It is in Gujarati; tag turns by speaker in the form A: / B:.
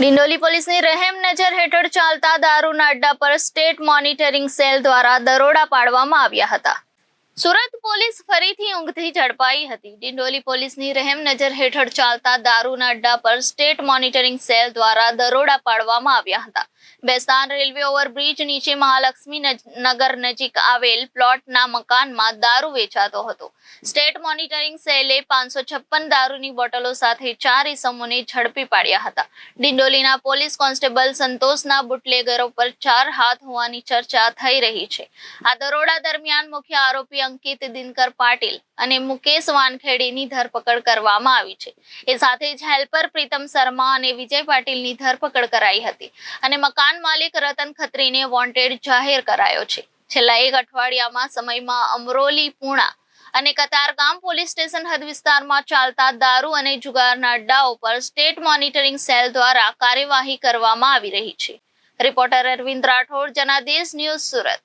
A: ડિંડોલી પોલીસની રહેમ નજર હેઠળ ચાલતા દારૂના અડ્ડા પર સ્ટેટ મોનિટરિંગ સેલ દ્વારા દરોડા પાડવામાં આવ્યા હતા। સુરત પોલીસ ફરીથી ઊંઘથી ઝડપાઈ હતી। ડિંડોલી પોલીસની રહેમ નજર હેઠળ ચાલતા દારૂના અડ્ડા પર સ્ટેટ મોનિટરિંગ સેલ દ્વારા દરોડા પાડવામાં આવ્યા હતા। બેસ્તાન રેલવે ઓવરબ્રિજ નીચે મહાલક્ષ્મી નગર નજીક આવેલ પ્લોટના મકાનમાં દારૂ વેચાતો હતો। સ્ટેટ મોનિટરિંગ સેલે 556 દારૂની બોટલો સાથે 4 ઇસમોને ઝડપી પાડ્યા હતા। ડિંડોલીના પોલીસ કોન્સ્ટેબલ સંતોષના બુટલેગરો પર 4 હાથ હોવાની ચર્ચા થઈ રહી છે। આ દરોડા દરમિયાન મુખ્ય આરોપી અંકિત દિનકર પાટીલ અને મુકેશ વાનખેડેની ધરપકડ કરવામાં આવી છે। એ સાથે જ હેલ્પર પ્રીતમ શર્મા અને વિજય પાટીલની ધરપકડ કરાઈ હતી અને મકાન માલિક રતન ખત્રીને વોન્ટેડ જાહેર કરાયો છે। છેલ્લા 1 અઠવાડિયામાં સમયમાં અમરોલી, પૂણા અને કતારગામ પોલીસ સ્ટેશન હદ વિસ્તારમાં ચાલતા દારૂ અને જુગારના અડ્ડાઓ પર સ્ટેટ મોનિટરિંગ સેલ દ્વારા કાર્યવાહી કરવામાં આવી રહી છે। Reporter Arvind Rathod, Janadesh news, Surat.